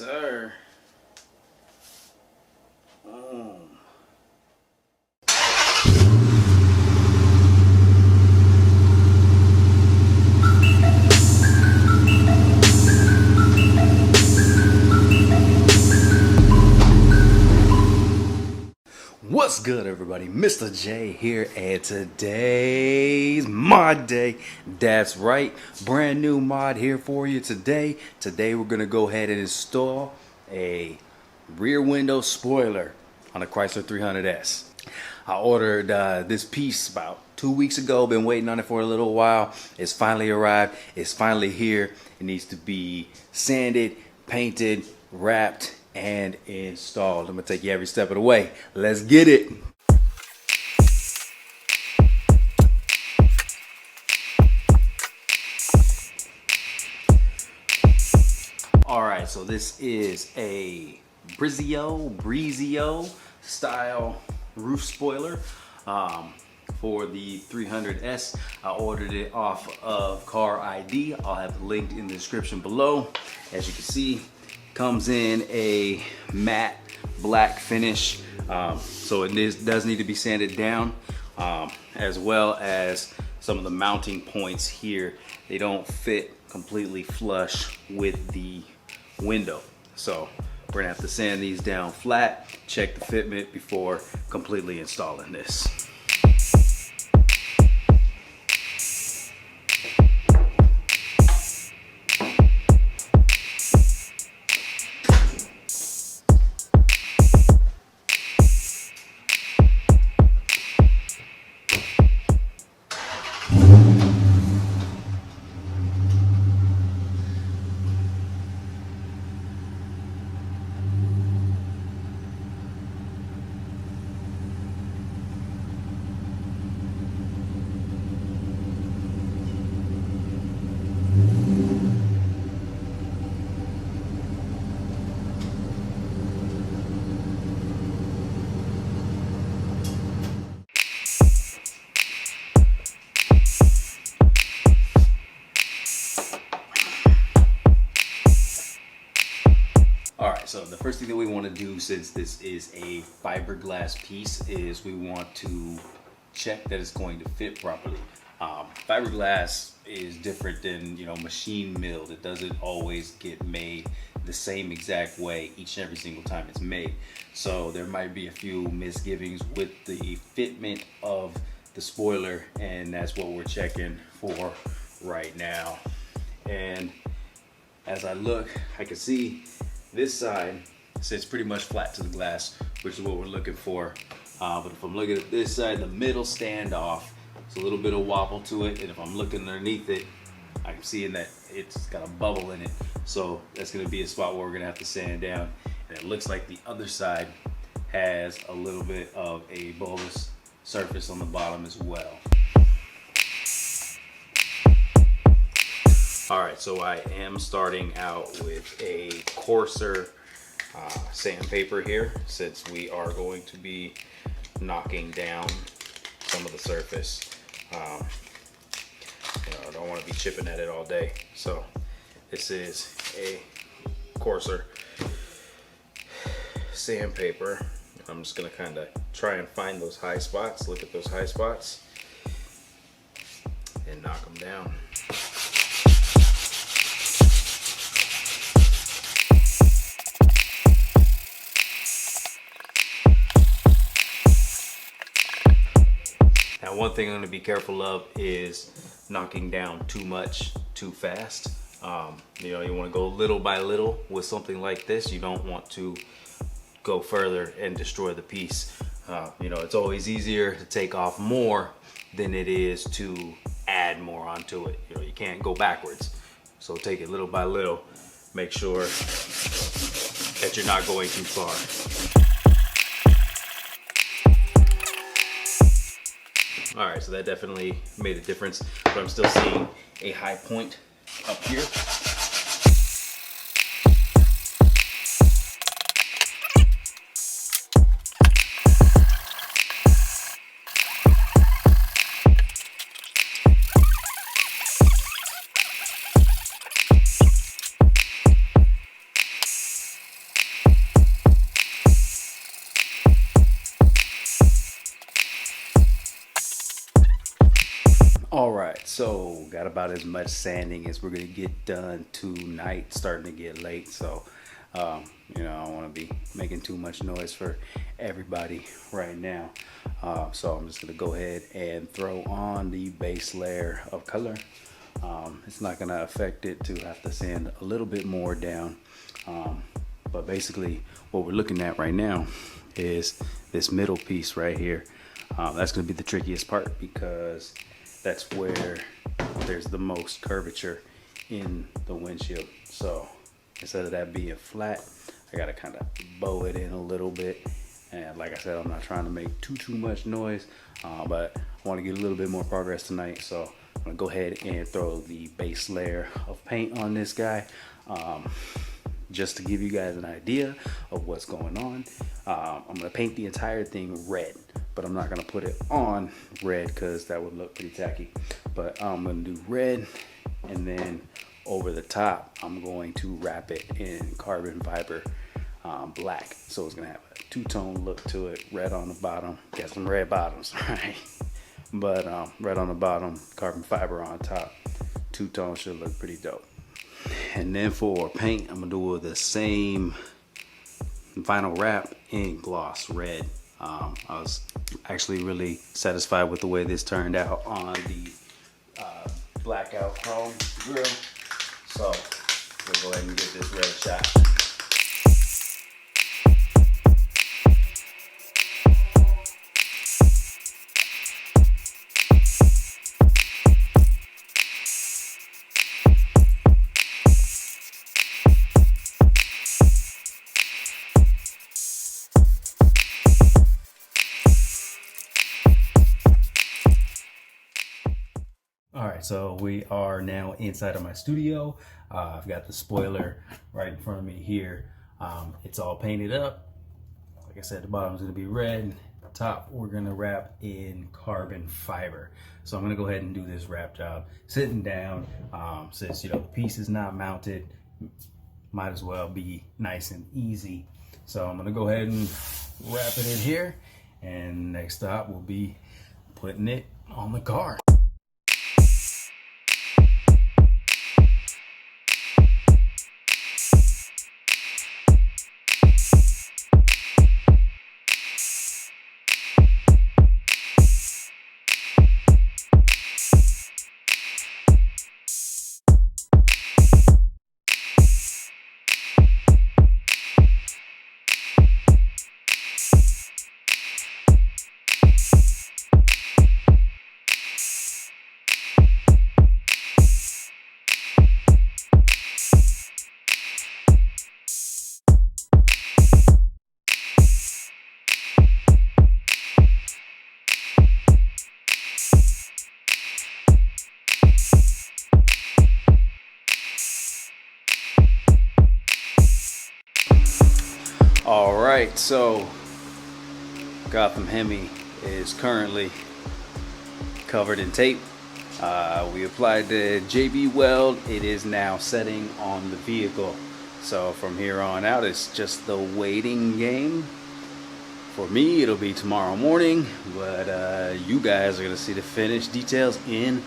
sir. What's good, everybody? Mr. J here, and today's mod day. That's right, brand new mod here for you today. Today we're gonna go ahead and install a rear window spoiler on a Chrysler 300S. I ordered this piece about 2 weeks ago. Been waiting on it for a little while. It's finally arrived. It's finally here. It needs to be sanded, painted, wrapped, and installed. I'm gonna take you every step of the way. Let's get it. All right, so this is a Brizio style roof spoiler for the 300S. I ordered it off of Car ID. I'll have it linked in the description below. As you can see, comes in a matte black finish, so it does need to be sanded down, as well as some of the mounting points here. They don't fit completely flush with the window, so we're gonna have to sand these down flat, check the fitment before completely installing this. Alright, so the first thing that we want to do, since this is a fiberglass piece, is we want to check that it's going to fit properly. Fiberglass is different than, machine milled. It doesn't always get made the same exact way each and every single time it's made. So there might be a few misgivings with the fitment of the spoiler, and that's what we're checking for right now. And as I look, I can see this side sits pretty much flat to the glass, which is what we're looking for. But if I'm looking at this side, the middle standoff, it's a little bit of wobble to it. And if I'm looking underneath it, I'm seeing that it's got a bubble in it. So that's gonna be a spot where we're gonna have to sand down. And it looks like the other side has a little bit of a bulbous surface on the bottom as well. All right, so I am starting out with a coarser sandpaper here, since we are going to be knocking down some of the surface. I don't want to be chipping at it all day. So this is a coarser sandpaper. I'm just gonna kind of try and find those high spots, look at those high spots, and knock them down. Now, one thing I'm going to be careful of is knocking down too much too fast. You want to go little by little with something like this. You don't want to go further and destroy the piece. It's always easier to take off more than it is to add more onto it. You can't go backwards. So take it little by little. Make sure that you're not going too far. All right, so that definitely made a difference, but I'm still seeing a high point up here. All right, so got about as much sanding as we're gonna get done tonight. Starting to get late, so I don't want to be making too much noise for everybody right now. So I'm just gonna go ahead and throw on the base layer of color. It's not gonna affect it to have to sand a little bit more down, but basically what we're looking at right now is this middle piece right here. That's gonna be the trickiest part because that's where there's the most curvature in the windshield. So instead of that being flat, I gotta kind of bow it in a little bit. And like I said, I'm not trying to make too much noise, but I want to get a little bit more progress tonight. So I'm gonna go ahead and throw the base layer of paint on this guy, just to give you guys an idea of what's going on. I'm gonna paint the entire thing red, but I'm not gonna put it on red because that would look pretty tacky. But I'm gonna do red, and then over the top, I'm going to wrap it in carbon fiber black. So it's gonna have a two-tone look to it. Red on the bottom, got some red bottoms, right? But red on the bottom, carbon fiber on top. Two-tone should look pretty dope. And then for paint, I'm gonna do the same final wrap in gloss red. I was actually really satisfied with the way this turned out on the blackout chrome grill. So we'll go ahead and get this red shot. All right, so we are now inside of my studio. I've got the spoiler right in front of me here. It's all painted up. Like I said, the bottom's gonna be red. Top, we're gonna wrap in carbon fiber. So I'm gonna go ahead and do this wrap job sitting down. Since the piece is not mounted, might as well be nice and easy. So I'm gonna go ahead and wrap it in here, and next stop will be putting it on the car. All right, so Gotham Hemi is currently covered in tape. We applied the JB Weld. It is now setting on the vehicle. So from here on out, it's just the waiting game. For me, it'll be tomorrow morning, but you guys are gonna see the finished details in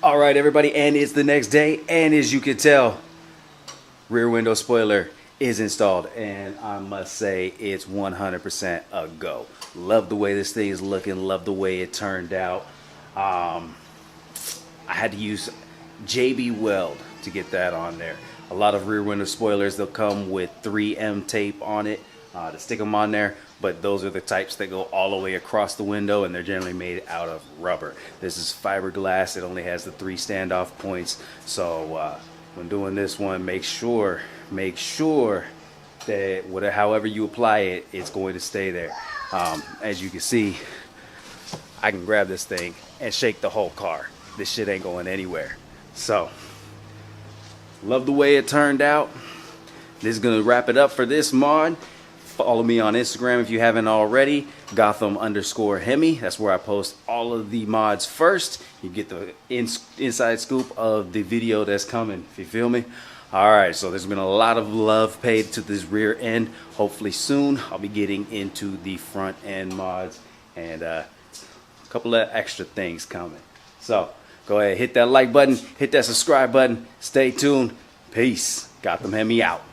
All right, everybody, and it's the next day, and as you can tell, rear window spoiler is installed, and I must say it's 100% a go. Love the way this thing is looking, love the way it turned out. I had to use JB Weld to get that on there. A lot of rear window spoilers, they'll come with 3M tape on it to stick them on there, but those are the types that go all the way across the window, and they're generally made out of rubber. This is fiberglass. It only has the 3 standoff points, so when doing this one, make sure make sure that whatever, however you apply it, it's going to stay there. As you can see, I can grab this thing and shake the whole car. This shit ain't going anywhere. So, love the way it turned out. This is gonna wrap it up for this mod. Follow me on Instagram if you haven't already, Gotham_Hemi. That's where I post all of the mods first. You get the inside scoop of the video that's coming, if you feel me. All right, so there's been a lot of love paid to this rear end. Hopefully soon I'll be getting into the front end mods and a couple of extra things coming. So go ahead, hit that like button, hit that subscribe button. Stay tuned. Peace. Gotham Hemi out.